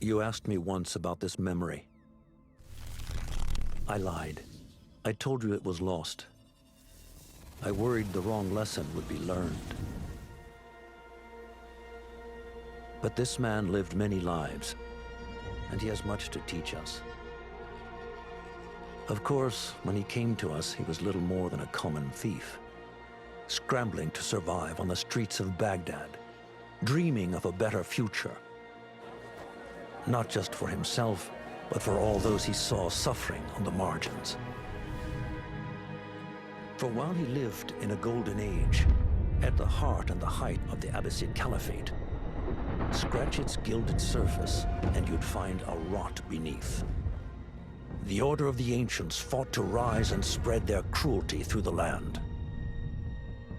You asked me once about this memory. I lied. I told you it was lost. I worried the wrong lesson would be learned. But this man lived many lives, and he has much to teach us. Of course, when he came to us, he was little more than a common thief, scrambling to survive on the streets of Baghdad, dreaming of a better future. Not just for himself, but for all those he saw suffering on the margins. For while he lived in a golden age, at the heart and the height of the Abbasid Caliphate, scratch its gilded surface and you'd find a rot beneath. The Order of the Ancients fought to rise and spread their cruelty through the land.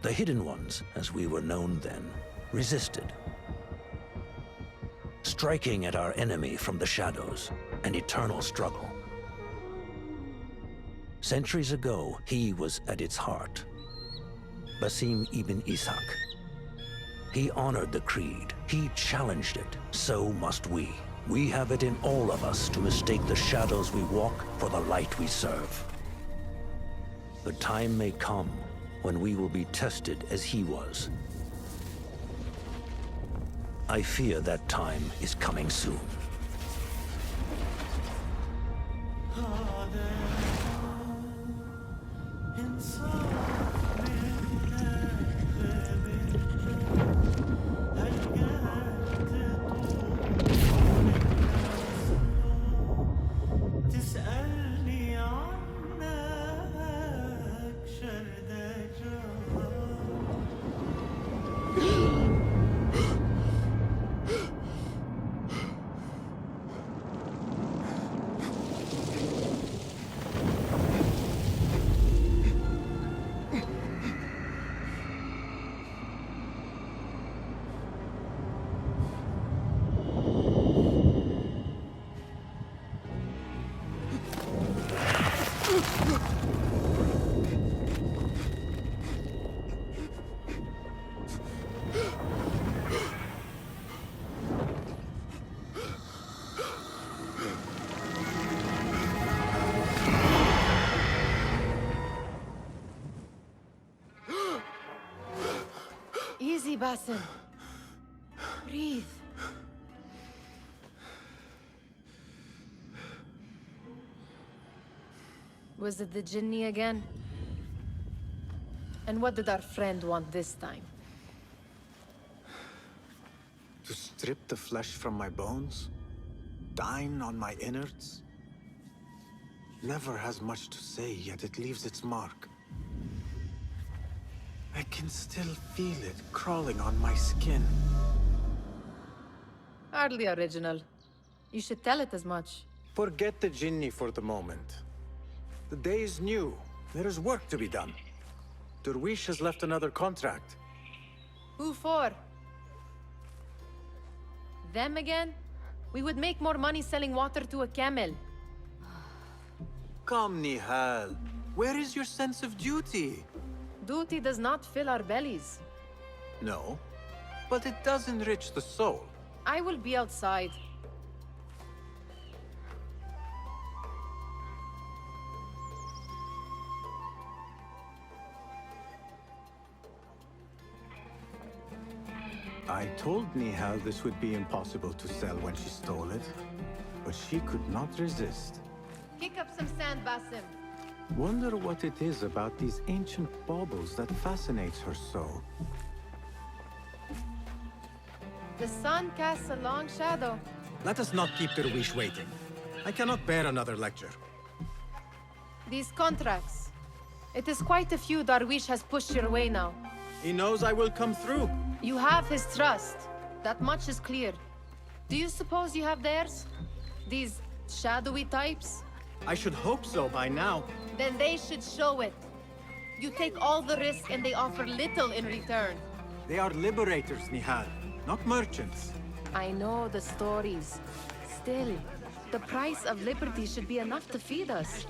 The Hidden Ones, as we were known then, resisted, striking at our enemy from the shadows, an eternal struggle. Centuries ago, he was at its heart, Basim ibn Ishaq. He honored the creed, he challenged it, so must we. We have it in all of us to mistake the shadows we walk for the light we serve. The time may come when we will be tested as he was. I fear that time is coming soon. Easy, Basim. Breathe. Was it the Jinni again? And what did our friend want this time? To strip the flesh from my bones? Dine on my innards? Never has much to say, yet it leaves its mark. I can still feel it crawling on my skin. Hardly original. You should tell it as much. Forget the Jinni for the moment. The day is new. There is work to be done. Derwish has left another contract. Who for? Them again? We would make more money selling water to a camel. Come, Nihal. Where is your sense of duty? Duty does not fill our bellies. No, but it does enrich the soul. I will be outside. I told Nihal this would be impossible to sell when she stole it, but she could not resist. Kick up some sand, Basim. Wonder what it is about these ancient baubles that fascinates her so. The sun casts a long shadow. Let us not keep Derwish waiting. I cannot bear another lecture. These contracts. It is quite a few Darwish has pushed your way now. He knows I will come through. You have his trust. That much is clear. Do you suppose you have theirs? These shadowy types? I should hope so by now. Then they should show it. You take all the risk and they offer little in return. They are liberators, Nihal, not merchants. I know the stories. Still, the price of liberty should be enough to feed us.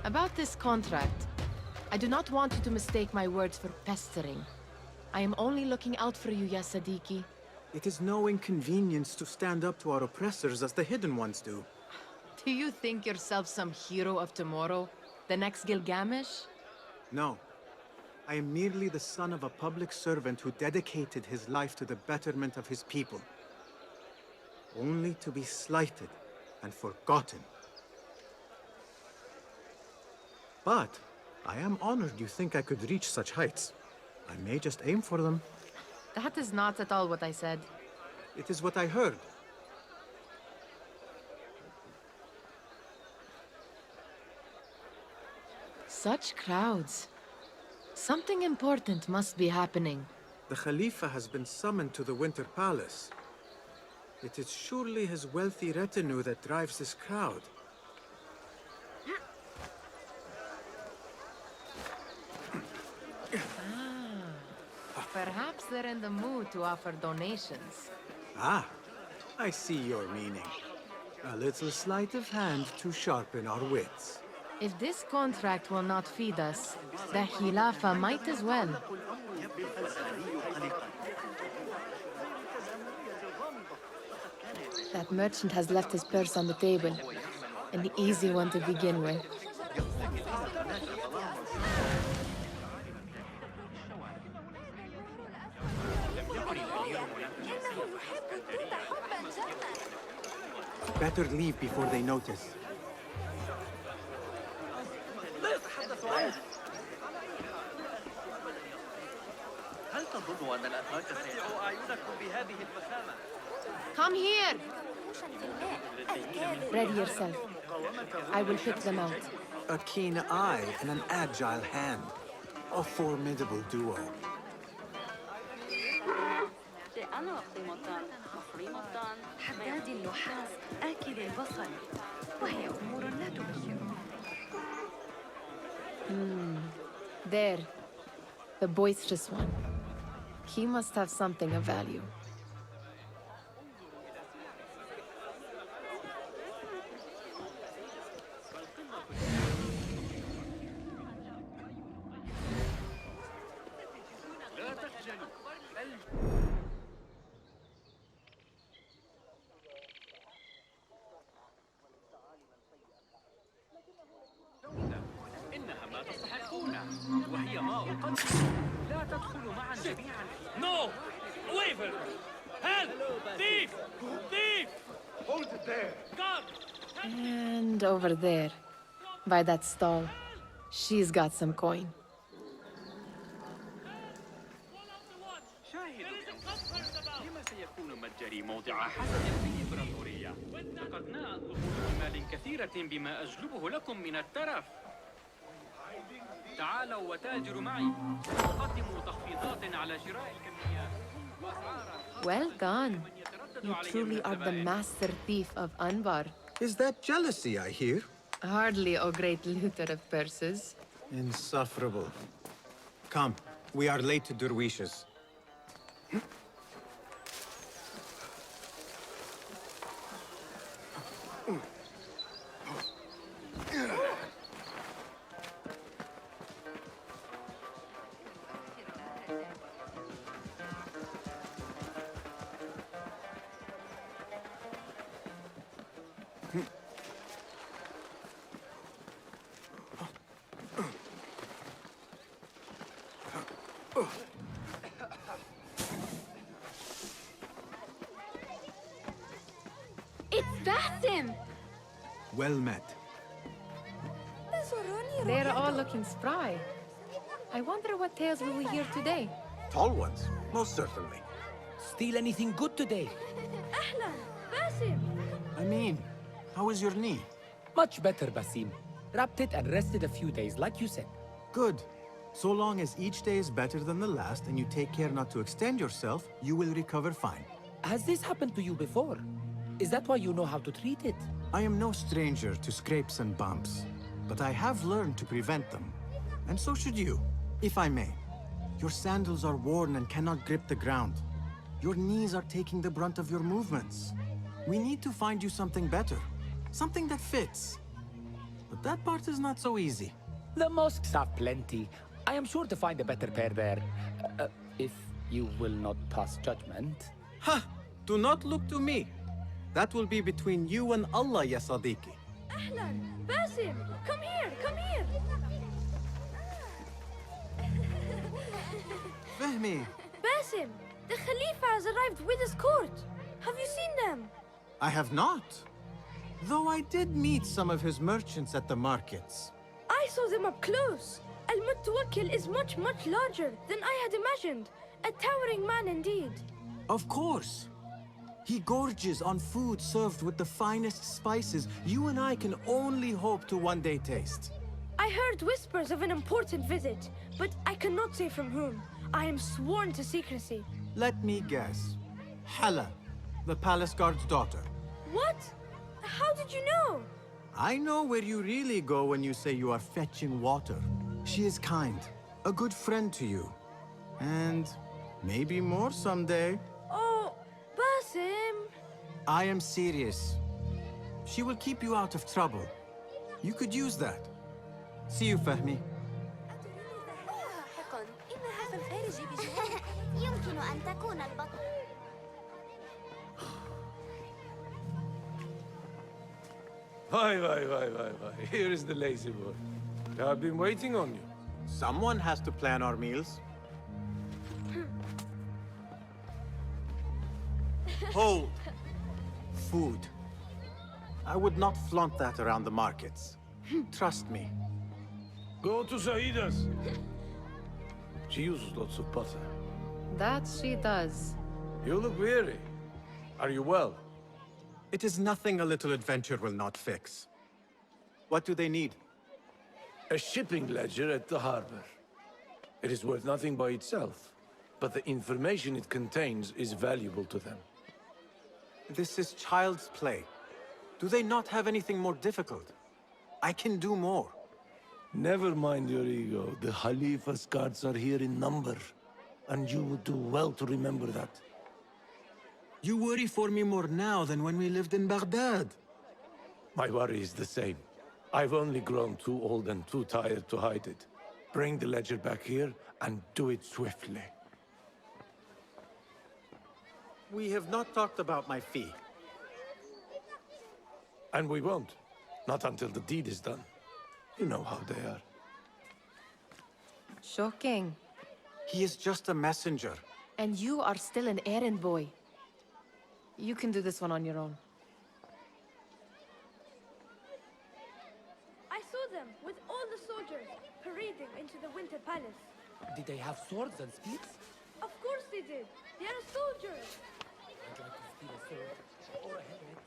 About this contract, I do not want you to mistake my words for pestering. I am only looking out for you, ya Sadiki. It is no inconvenience to stand up to our oppressors as the Hidden Ones do. Do you think yourself some hero of tomorrow? The next Gilgamesh? No. I am merely the son of a public servant who dedicated his life to the betterment of his people. Only to be slighted and forgotten. But I am honored you think I could reach such heights. I may just aim for them. That is not at all what I said. It is what I heard. Such crowds. Something important must be happening. The Khalifa has been summoned to the Winter Palace. It is surely his wealthy retinue that drives this crowd. Perhaps they're in the mood to offer donations. Ah, I see your meaning. A little sleight of hand to sharpen our wits. If this contract will not feed us, the Khilafa might as well. That merchant has left his purse on the table. An easy one to begin with. Better leave before they notice. Come here! Ready yourself. I will pick them out. A keen eye and an agile hand. A formidable duo. حداد اللحاف آكل البصل وهي أمور لا تبشر. There. The boisterous one. He must have something of value. No! Waver! Help! Thief! Thief! Hold it there! God! And over there, by that stall, she's got some coin. لما سيكون متجري موضع حسد في الإمبراطورية؟ لقد ناءت ظهور مال كثيرة بما أجلبه لكم من الترف. تعالوا وتاجروا معي. قدموا تخفيضات على شراء الكميات. Well done. You truly are the master thief of Anbar. Is that jealousy I hear? Hardly a great looter of purses. Insufferable. Come, we are late to Derwishes. It's Dateng! Well met. They're all looking spry. I wonder what tales we will hear today. Tall ones, most certainly. Steal anything good today? I mean, how is your knee? Much better, Basim. Wrapped it and rested a few days, like you said. Good. So long as each day is better than the last and you take care not to extend yourself, you will recover fine. Has this happened to you before? Is that why you know how to treat it? I am no stranger to scrapes and bumps, but I have learned to prevent them. And so should you, if I may. Your sandals are worn and cannot grip the ground. Your knees are taking the brunt of your movements. We need to find you something better. Something that fits. but that part is not so easy. The mosques have plenty. I am sure to find a better pair there. If you will not pass judgment. Ha! Do not look to me. That will be between you and Allah, ya Sadiqi. أهلا باسم come here come here Fahmi, Basim, the Khalifa has arrived with his court. Have you seen them? I have not. Though I did meet some of his merchants at the markets. I saw them up close. Al-Mutawakkil is much larger than I had imagined. A towering man indeed. Of course. He gorges on food served with the finest spices you and I can only hope to one day taste. I heard whispers of an important visit, but I cannot say from whom. I am sworn to secrecy. Let me guess. Hala, the palace guard's daughter. What? How did you know? I know where you really go when you say you are fetching water. She is kind, a good friend to you. And maybe more someday. Oh, Basim. I am serious. She will keep you out of trouble. You could use that. See you, Fahmi. يمكن أن تكون البطل. Why. Here is the lazy boy. I've been waiting on you. Someone has to plan our meals. Hold. Food. I would not flaunt that around the markets. Trust me. Go to Saida's. She uses lots of butter. That she does. You look weary. Are you well? It is nothing a little adventure will not fix. What do they need? A shipping ledger at the harbor. It is worth nothing by itself, but the information it contains is valuable to them. This is child's play. Do they not have anything more difficult? I can do more. Never mind your ego. The Khalifa's guards are here in number, and you would do well to remember that. You worry for me more now than when we lived in Baghdad. My worry is the same. I've only grown too old and too tired to hide it. Bring the ledger back here, and do it swiftly. We have not talked about my fee. And we won't. Not until the deed is done. You know how they are. Shocking. He is just a messenger. And you are still an errand boy. You can do this one on your own. I saw them with all the soldiers parading into the Winter Palace. Did they have swords and spears? Of course they did. They are soldiers. I'd like to steal a sword or a helmet.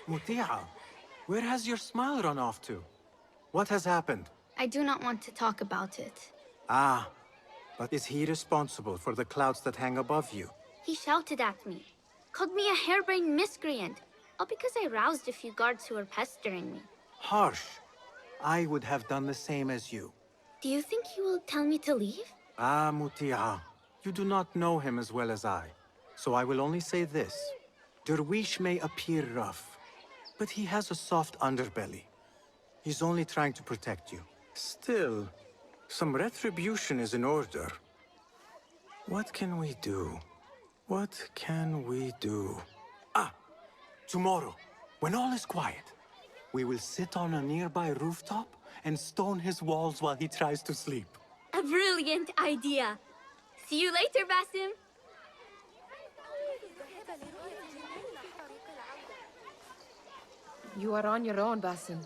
Muti'a, where has your smile run off to? What has happened? I do not want to talk about it. Ah, but is he responsible for the clouds that hang above you? He shouted at me, called me a harebrained miscreant, all because I roused a few guards who were pestering me. Harsh. I would have done the same as you. Do you think he will tell me to leave? Ah, Muti'a, you do not know him as well as I. So I will only say this. Derwish may appear rough, but he has a soft underbelly. He's only trying to protect you. Still, some retribution is in order. What can we do? What can we do? Ah! Tomorrow, when all is quiet, we will sit on a nearby rooftop and stone his walls while he tries to sleep. A brilliant idea. See you later, Basim. You are on your own, Basim.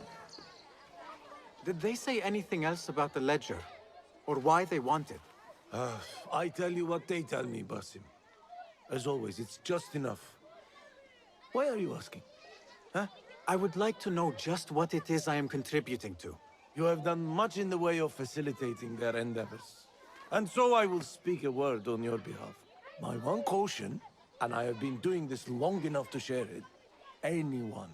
Did they say anything else about the ledger? Or why they want it? I tell you what they tell me, Basim. As always, it's just enough. Why are you asking? Huh? I would like to know just what it is I am contributing to. You have done much in the way of facilitating their endeavors. And so I will speak a word on your behalf. My one caution, and I have been doing this long enough to share it, anyone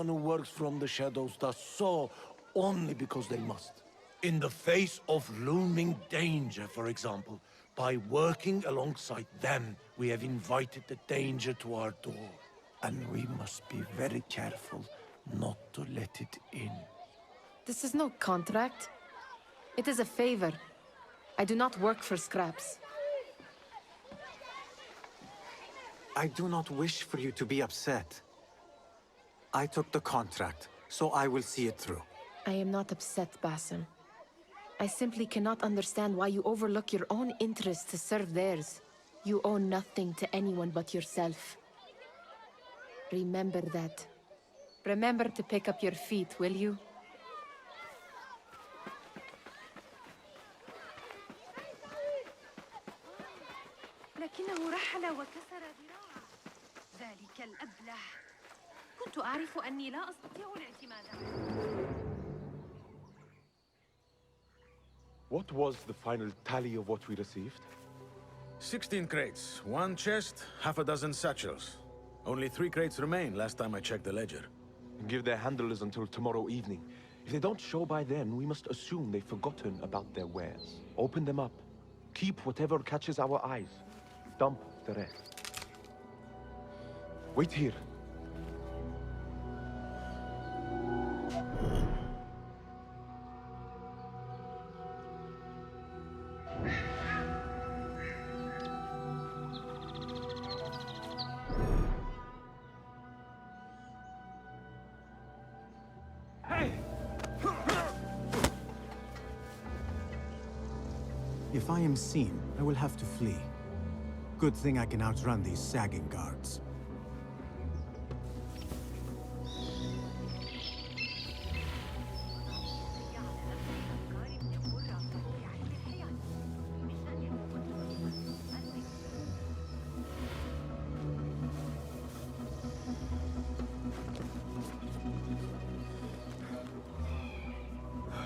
who works from the shadows does so only because they must. In the face of looming danger, for example, By working alongside them, we have invited the danger to our door. And we must be very careful not to let it in. This is no contract. It is a favor. I do not work for scraps. I do not wish for you to be upset. I took the contract, so I will see it through. I am not upset, Basim. I simply cannot understand why you overlook your own interests to serve theirs. You owe nothing to anyone but yourself. Remember that. Remember to pick up your feet, will you? لكنه رحل وكسر ذراعه. ذلك الأبله. كنت أعرف أني لا أستطيع الاعتماد عليه. What was the final tally of what we received? 16 crates, 1 chest, half a dozen satchels. Only 3 crates remain last time I checked the ledger. Give their handlers until tomorrow evening. If they don't show by then, we must assume they've forgotten about their wares. Open them up. Keep whatever catches our eyes. Dump the rest. Wait here. If I am seen, I will have to flee. Good thing I can outrun these sagging guards.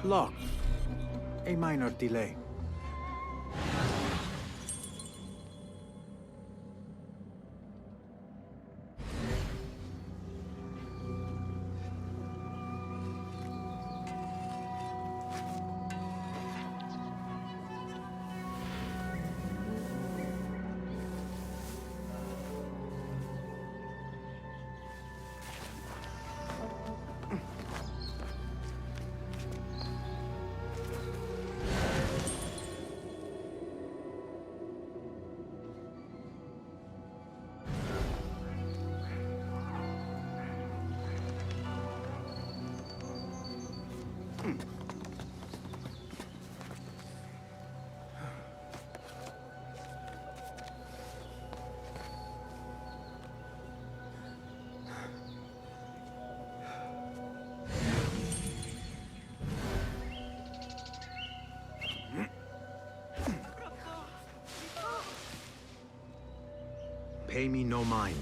Locked. A minor delay. Pay me no mind.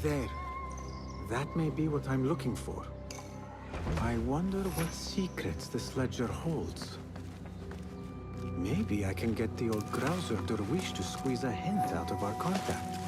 There. That may be what I'm looking for. I wonder what secrets this ledger holds. Maybe I can get the old grouser Derwish to squeeze a hint out of our contact.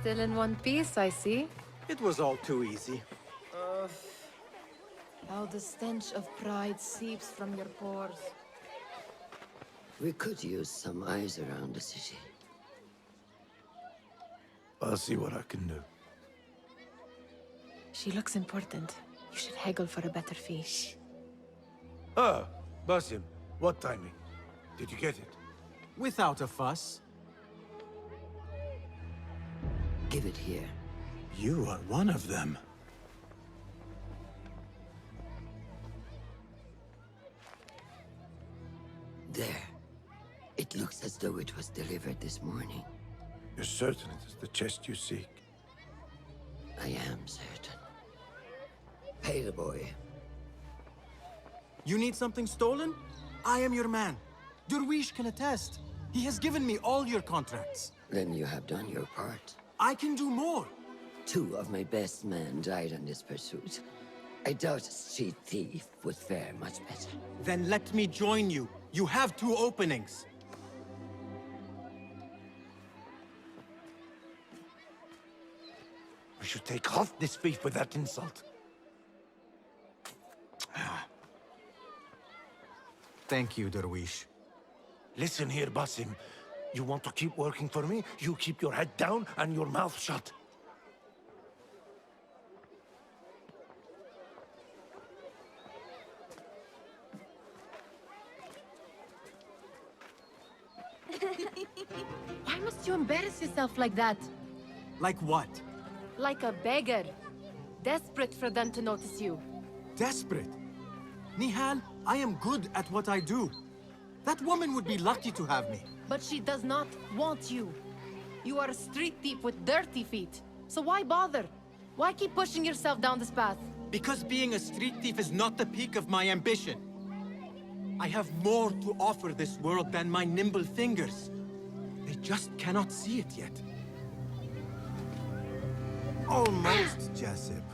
Still in one piece, I see. It was all too easy. How the stench of pride seeps from your pores. We could use some eyes around the city. I'll see what I can do. She looks important. You should haggle for a better fee. Ah, Basim, what timing? Did you get it? Without a fuss. Give it here. You are one of them. There. It looks as though it was delivered this morning. You're certain it is the chest you seek? I am certain. Pay the boy. You need something stolen? I am your man. Derwish can attest. He has given me all your contracts. Then you have done your part. I can do more. 2 of my best men died on this pursuit. I doubt a street thief would fare much better. Then let me join you. You have 2 openings. We should take half this beef with that insult. Thank you, Derwish. Listen here, Basim. You want to keep working for me? You keep your head down and your mouth shut. Why must you embarrass yourself like that? Like what? Like a beggar. Desperate for them to notice you. Desperate? Nihal, I am good at what I do. That woman would be lucky to have me. But she does not want you. You are a street thief with dirty feet. So why bother? Why keep pushing yourself down this path? Because being a street thief is not the peak of my ambition. I have more to offer this world than my nimble fingers. They just cannot see it yet. Almost, Jessup.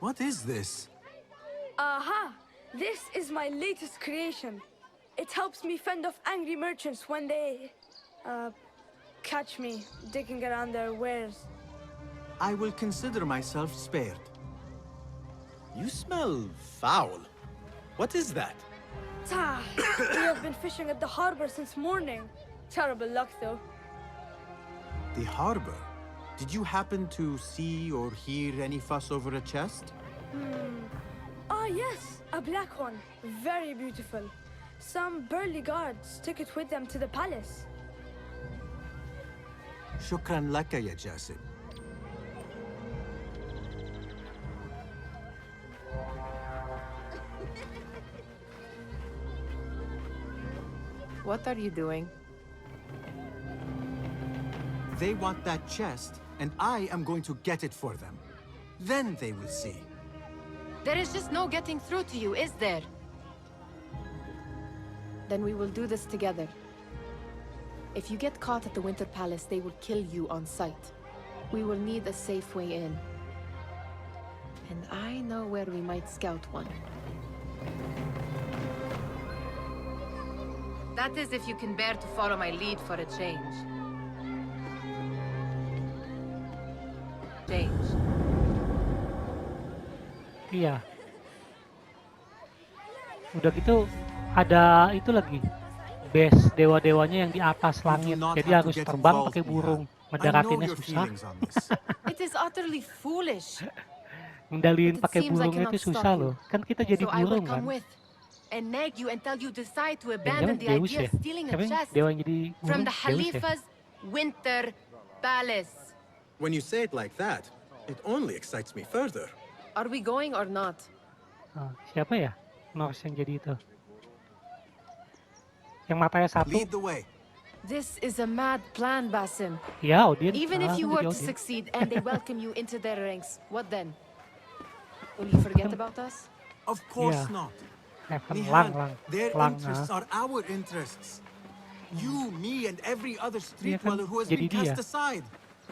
What is this? Aha! This is my latest creation. It helps me fend off angry merchants when they... catch me digging around their wares. I will consider myself spared. You smell foul. What is that? We have been fishing at the harbor since morning. Terrible luck, though. The harbor? Did you happen to see or hear any fuss over a chest? Ah, yes, a black one. Very beautiful. Some burly guards took it with them to the palace. Shukran laka, ya Jasib. What are you doing? They want that chest, and I am going to get it for them. Then they will see. There is just no getting through to you, is there? Then we will do this together. If you get caught at the Winter Palace, they will kill you on sight. We will need a safe way in. And I know where we might scout one. That is if you can bear to follow my lead for a change. Iya. Udah gitu ada itu lagi. Base dewa-dewanya yang di atas langit. Jadi harus terbang pakai burung. Mendaratinnya susah. It is utterly foolish. Ngendaliin pakai burungnya itu susah loh. Kan kita jadi burung kan. and nag you until you decide to Jangan abandon the Zeus idea ya? of stealing a Siapa yang chest dewa yang jadi from burung? the Zeus ya? Khalifa's winter palace. When you say it like that, it only excites me further. Are we going or not? Siapa ya? Norse yang jadi itu. Yang matanya satu. Lead the way. This is a mad plan, Basim. Ya, Odin. Even if you were to succeed and they welcome you into their ranks, what then? Will you forget about us? Of course Yeah. not. Lang. Their interests are our interests. You, me, and every other street kan dweller who has jadi been cast dia. aside.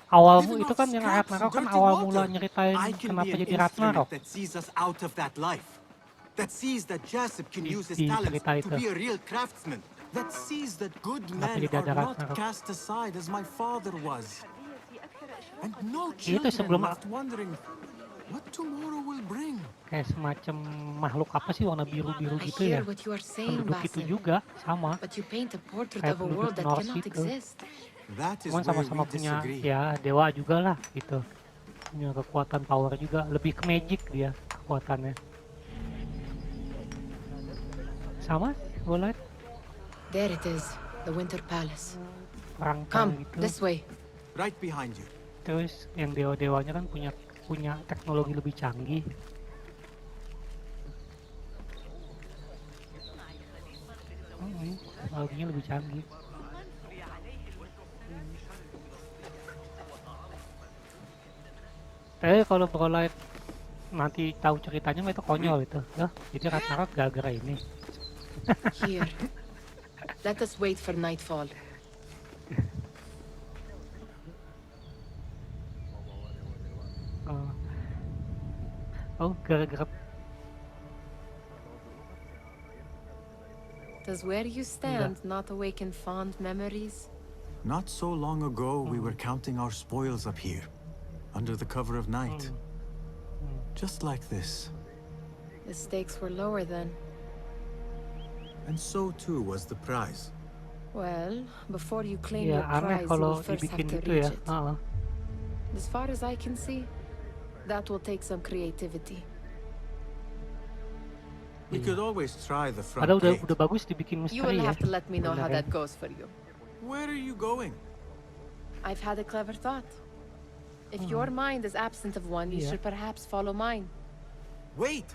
Awal Even itu off kan yang scraps and Ragnarok kan dirty awal water. mula nyeritain I can kenapa be an jadi Ragnarok. instrument that sees us out of that life. That sees that Jasip can use his Di talents cerita to itu. be a real craftsman. That sees that good Kenapa men jadi are ada not Ragnarok? cast aside as my father was. And no Itu children sebelum left wondering what tomorrow will bring. kayak semacam makhluk apa sih warna biru-biru I gitu hear ya. what you are saying, Penduduk itu Basim. juga sama. But you paint a portrait Kayak of a penduduk world that Norse cannot itu. exist. That is Cuman where sama-sama we punya disagree. ya dewa juga lah gitu. Punya kekuatan power juga. Lebih ke magic dia kekuatannya. Sama gue liat There it is, the Winter Palace. perang Come, gitu. this way. Right behind you. Terus yang dewa-dewanya kan punya teknologi lebih canggih. Teknologinya lebih canggih. Kalau Brolight nanti tahu ceritanya itu konyol itu. Jadi Ragnarok gara-gara ini. Here. Let us wait for nightfall. Gara-gara Does where you stand not awaken fond memories? Not so long ago, we were counting our spoils up here, under the cover of night. Just like this. The stakes were lower then. And so too was the prize. Well, before you claim ya your aneh prize, you kalau will first have dibikin to gitu reach ya. it. As far as I can see, that will take some creativity. We could always try the front Padahal gate. udah bagus dibikin You will misteri ya. have to let me know how Beneran. that goes for you. Where are you going? I've had a clever thought. If your mind is absent of one, you Yeah. should perhaps follow mine. Wait!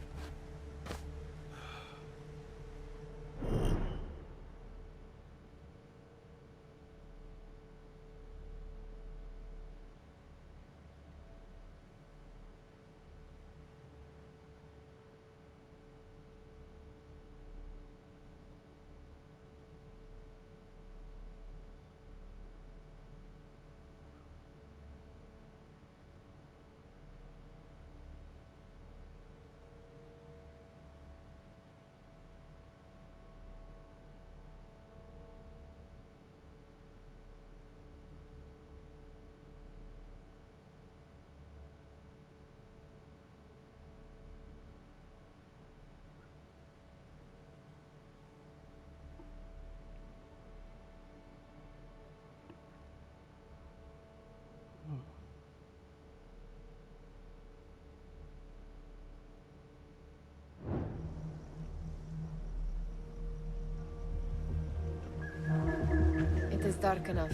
It is dark enough.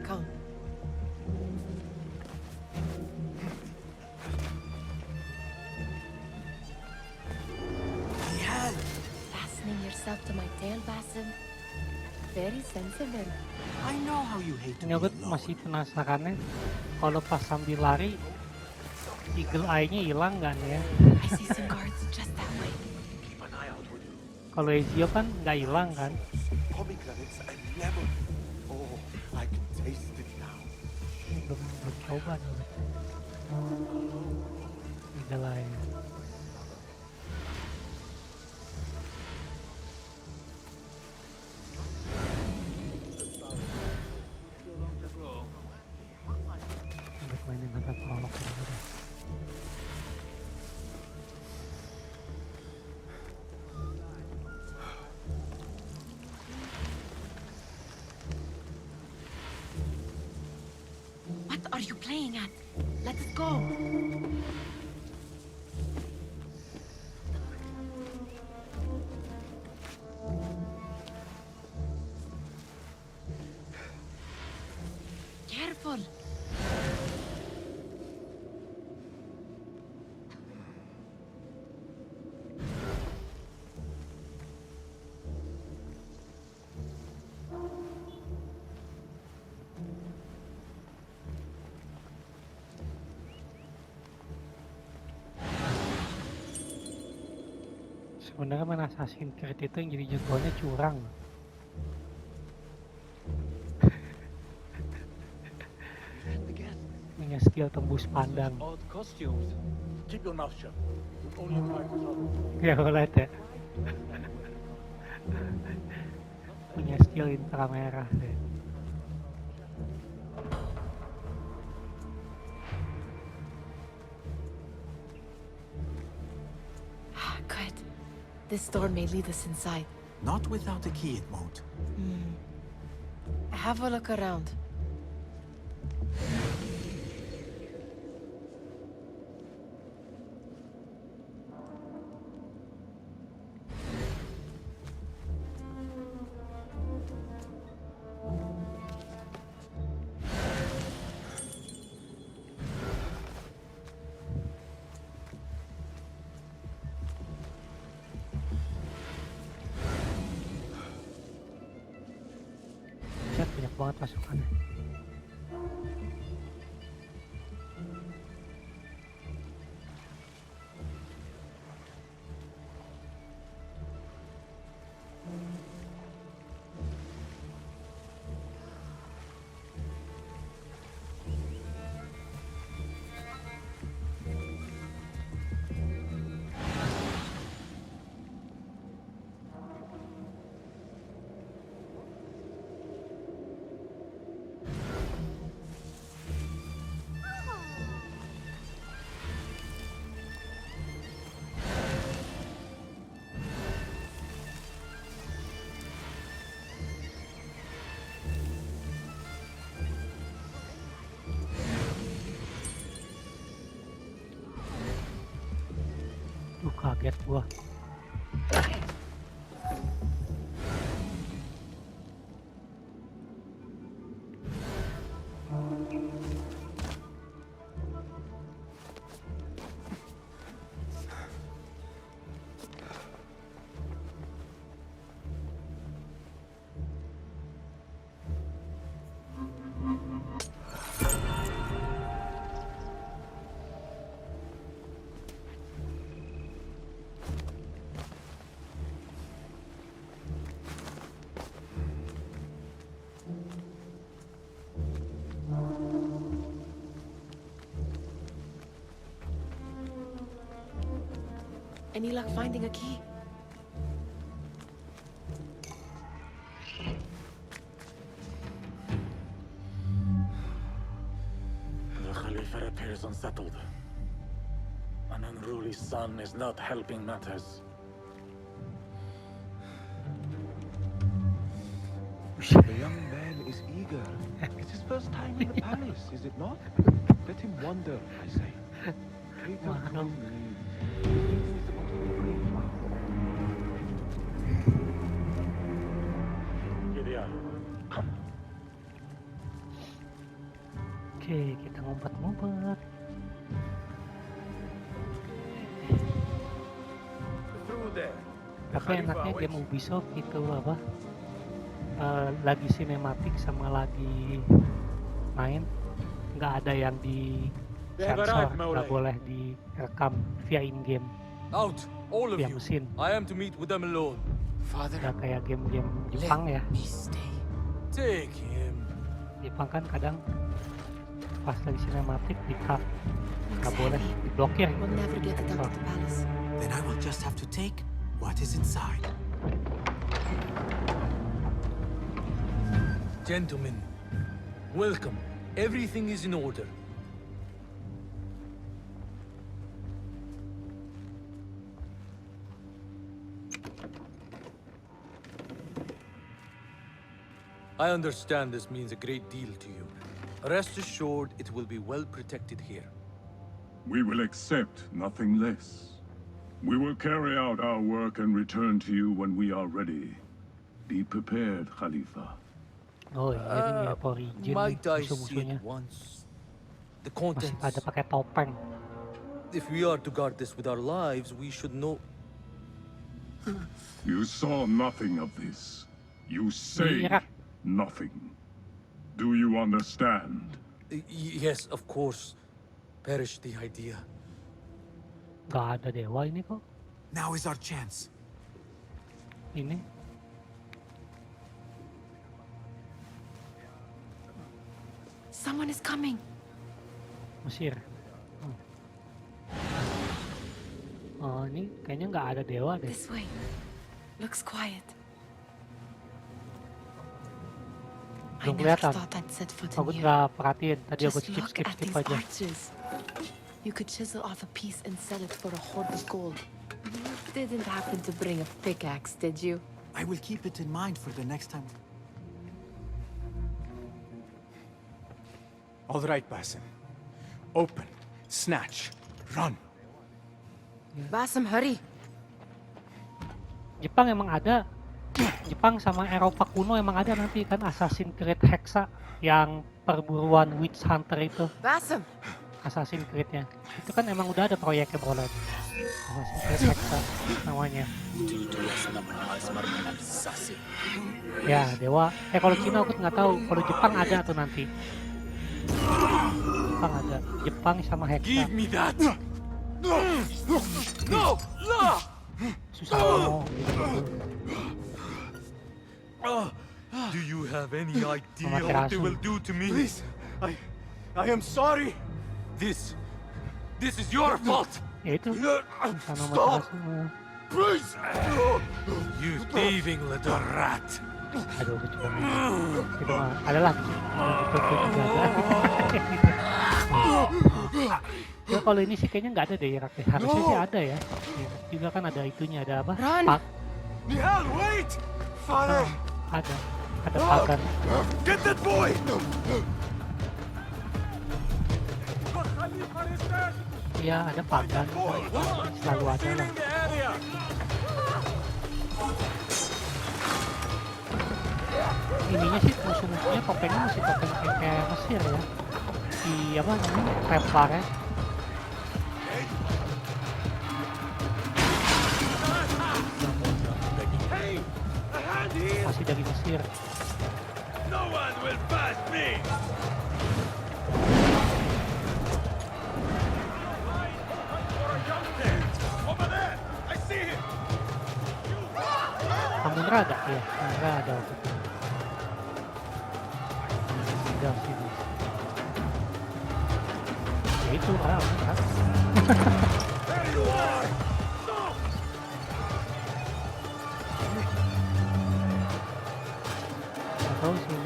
Come. Fastening yourself to my tail, Basim. Very sensible. I know how you hate to Ini be aku alone. masih penasarannya kalau pas sambil lari eagle eye-nya hilang nggak nih ya? I see some guards just that way. Kalau Ezio kan nggak hilang kan? Pomegranates and lemon. Oh, I can taste it now. Belum coba nih. Eagle eye. Mainin agak prolog dulu deh. What are you playing at? Let us go. Sebenarnya main Assassin's Creed itu yang jadi jagoannya curang. Punya skill tembus pandang. Keep your mouth shut. Only try to solve. Ya gue liat ya. Punya skill inframerah deh. Good. This door may lead us inside. Not without a key, it won't. Have a look around. Banyak banget pasukannya. Kaget gua. Any luck finding a key? The Khalifa appears unsettled. An unruly son is not helping matters. The young man is eager. It's his first time in the palace, is it not? Let him wander, I say. Take him closely. Oke, kita ngumpet-ngumpet. Tapi enaknya game Ubisoft itu apa? Lagi sinematik sama lagi main, nggak ada yang di sensor, nggak boleh direkam via in-game. Out, all of via you. mesin. I am to meet with them alone. Father, nggak kayak game-game Jepang ya. Take him. Jepang kan kadang pas lagi sinematik di-cut, nggak boleh diblokir. We'll never get it out of the palace. Then I will just have to take what is inside. Gentlemen, welcome. Everything is in order. I understand this means a great deal to you. Rest assured, it will be well protected here. We will accept nothing less. We will carry out our work and return to you when we are ready. Be prepared, Khalifa. Oh iya, ini ya origin Might I see musuh-musuhnya. it once? The Masih contents. pada pakai topeng. If we are to guard this with our lives, we should know. You saw nothing of this. You say Iya. nothing. Do you understand? Yes, of course. Perish the idea. Gak ada dewa ini kok. Now is our chance. ini. Someone is coming. Mesir. Oh, ini kayaknya nggak ada dewa deh. This way. Looks quiet. Belum kelihatan. Aku nggak perhatiin. Tadi aku Just look skip at these aja. arches. You could chisel off a piece and sell it for a hoard of gold. You didn't happen to bring a pickaxe, did you? I will keep it in mind for the next time. All right, Basim. Open, snatch, run. Basim, hurry. Jepang emang ada. Jepang sama Eropa kuno emang ada nanti kan Assassin's Creed Hexa yang perburuan witch hunter itu. Basim. Assassin's Creed-nya. Itu kan emang udah ada proyeknya Brolet. Assassin's Creed Hexa namanya. Ya, dewa. Kalau Cina aku nggak tahu. Kalau Jepang ada tuh nanti. Jepang ada. Jepang sama Hexa. Give me that. No. Susah ngomong gitu. Do you have any idea Memakai what they rasu. will do to me? Please, I am sorry. This is your fault. Ya itu. Stop. Please. You thieving little rat. Aduh, aku coba itu mah adalah ya kalau ini sih kayaknya nggak ada deh Irak ya. Harusnya sih ada ya. Irak juga kan ada itunya, ada apa? Pak. Nihal, wait. Father. Ada pagar. Get that boy. Iya, ada pagar. Selalu ada lah. Ininya sih musuh-musuhnya topengnya masih topeng kayak Mesir ya. Di apa namanya? Templarnya. Masih dari Mesir. No one will pass me. Amunra ada? Iya, Amunra ada waktu itu. Tinggal sini. Ya itu, Amunra. Tahu sih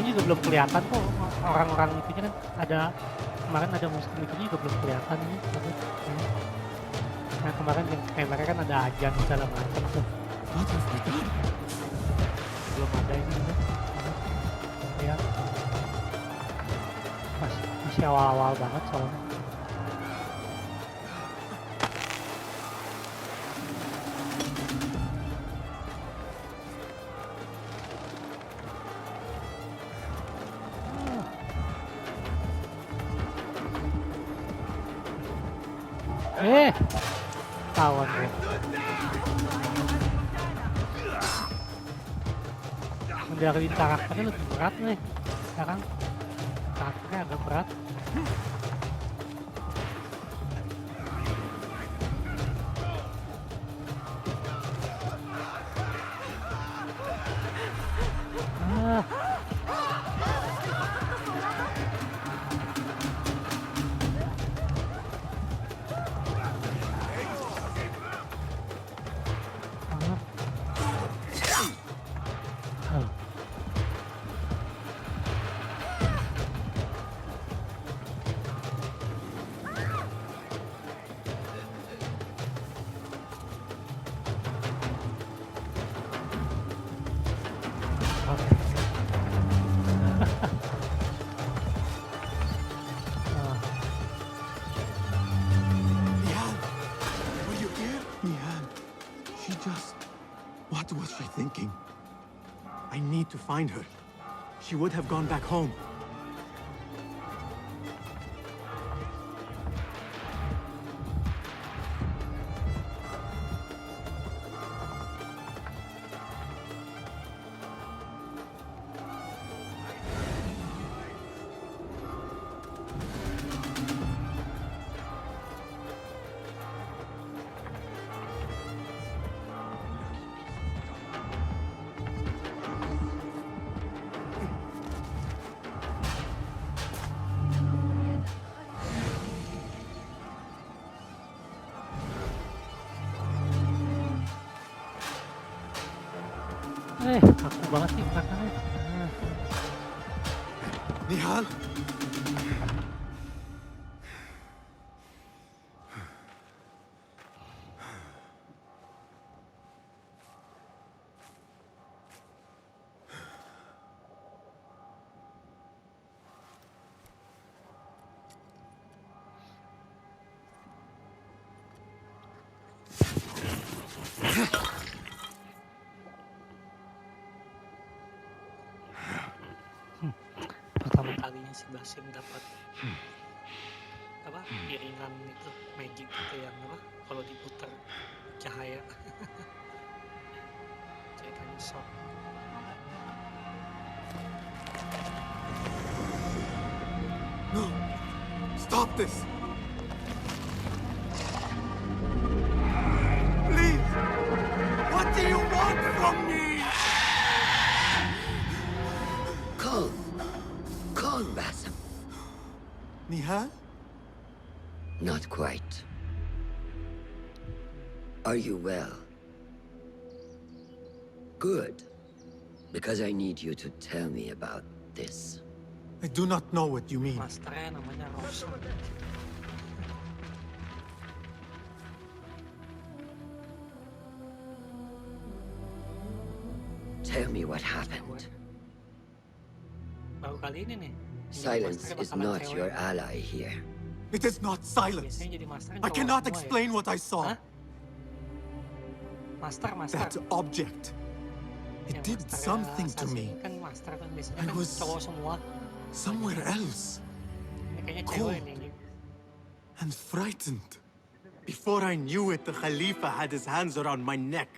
ini juga belum kelihatan kok orang-orang itunya kan ada kemarin ada musuh itunya juga belum kelihatan ini. Nah kemarin yang kameranya kan ada ajan segala macam tuh. Belum ada ini juga. Ya masih awal-awal banget soalnya. Tawan gue. Menjadi karakternya lebih berat nih. Sekarang karakternya agak berat. What was she thinking? I need to find her. She would have gone back home. Susah banget sih makanya. Nihal? Pertama kalinya si Basim dapat apa piringan itu magic gitu yang apa kalau diputar cahaya ceritanya shock. No! Stop this! Please! What do you want from me? Calm, Basim. Nihal? Not quite. Are you well? Good. Because I need you to tell me about this. I do not know what you mean. Masternya namanya Rosa. Tell me what happened. Baru kali ini nih. Silence is not your ally here. It is not silence. I cannot explain what I saw. Master. That object. It did something to me. I was somewhere else. Cold and frightened. Before I knew it, the Khalifa had his hands around my neck.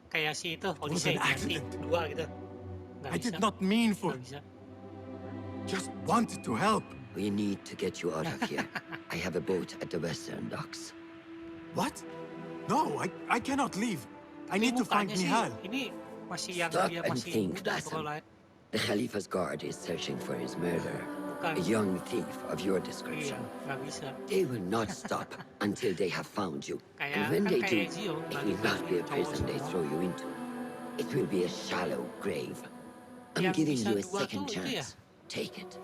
Kayak si itu, It was an accident. Dua gitu. I did not mean for it. Just wanted to help. We need to get you out of here. I have a boat at the western docks. What? No, I cannot leave. I need to find Nihal. Stop and think, Basim. The Khalifa's guard is searching for his murderer. A young thief of your description. They will not stop until they have found you. And when they do, it will not be a prison they throw you into. It will be a shallow grave. I'm giving you a second chance. Take it.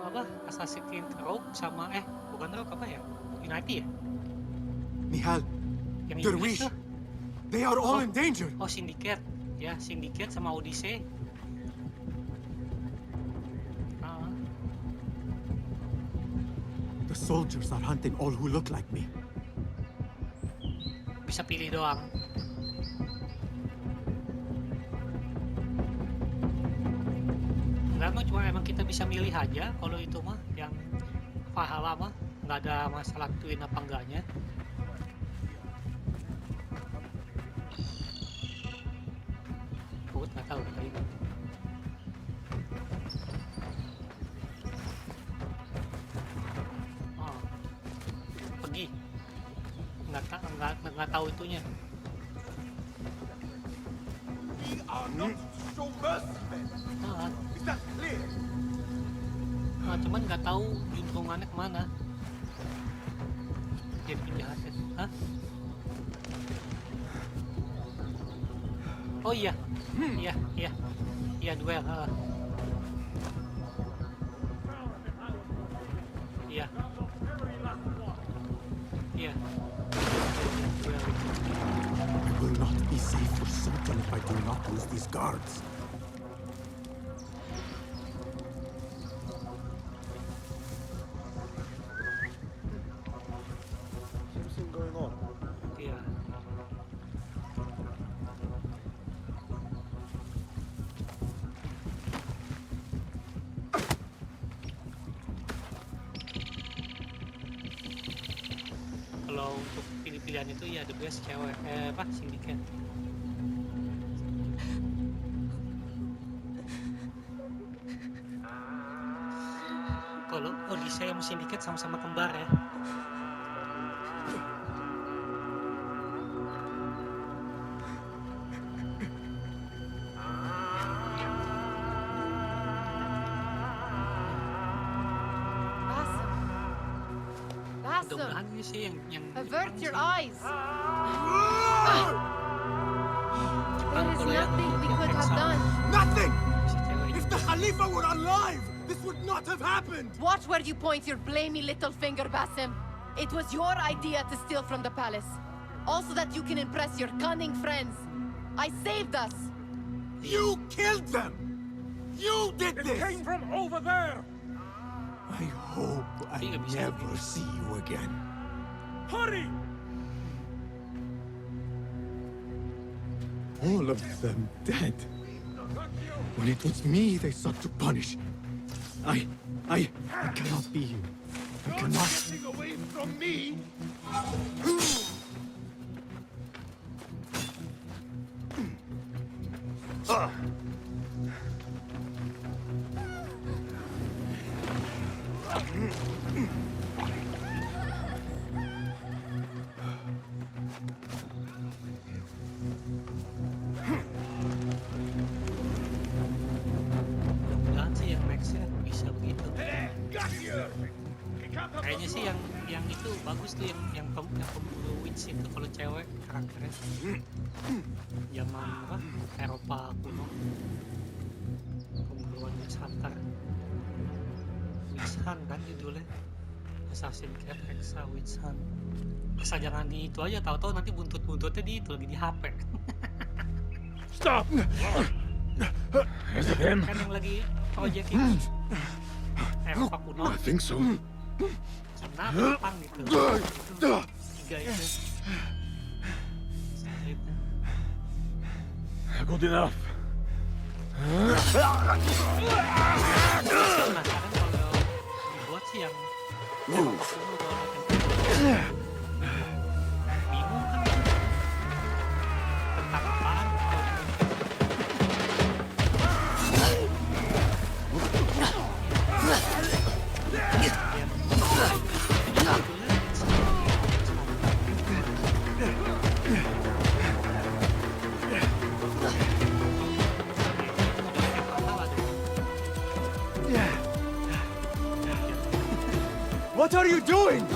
Apa? Assassin's Rogue sama bukan Rogue apa ya? Unity ya? Nihal, Derwish, they are all in danger. Oh, Syndicate. Ya, Syndicate sama Odyssey. The soldiers are hunting all who look like me. Bisa pilih doang. Enggak mah cuma emang kita bisa milih aja kalau itu mah yang pahala mah nggak ada masalah twin apa enggaknya. Nggak tahu kali. Pergi. Nggak tahu itunya. We are not to show mercy, men. Is that clear? Cuman nggak tahu juntrungannya kemana. Jadi penjahatnya. Hah? Oh iya. Iya duel. Iya. I will not be safe for certain if I do not lose these guards. Something going on. Iya. Kalau untuk pilih-pilihan itu ya the best cewek Syndicate. Kalau Odyssey sama Syndicate sama-sama kembar ya. Mudah-mudahan ini sih yang avert your eyes. is nothing we could have done. Nothing! If the Khalifa were alive, this would not have happened! Watch where you point your blamey little finger, Basim. It was your idea to steal from the palace. Also that you can impress your cunning friends. I saved us! You killed them! You did this! It came from over there! I hope I never see you again. Hurry! All of them dead. When it was me they sought to punish. I cannot be you. I cannot. Getting away from me! Mudah-mudahan sih yang nextnya bisa begitu. Kayaknya sih yang itu bagus tuh yang pemburu witch itu kalau cewek karakternya zaman apa Eropa kuno, pemburuannya santer witch hunt kan judulnya, Assassin Cat Hexa Witch Hunt. Asal jangan di itu aja, tahu-tahu nanti buntut-buntutnya di itu lagi di HP. Stop! Kan yang lagi project ini Eropa kuno. I think so. Cina, Jepang gitu. Tiga itu. Good enough. Penasaran kalau dibuat sih yang Eropa kuno bingung kan tentang apaan. What are you doing?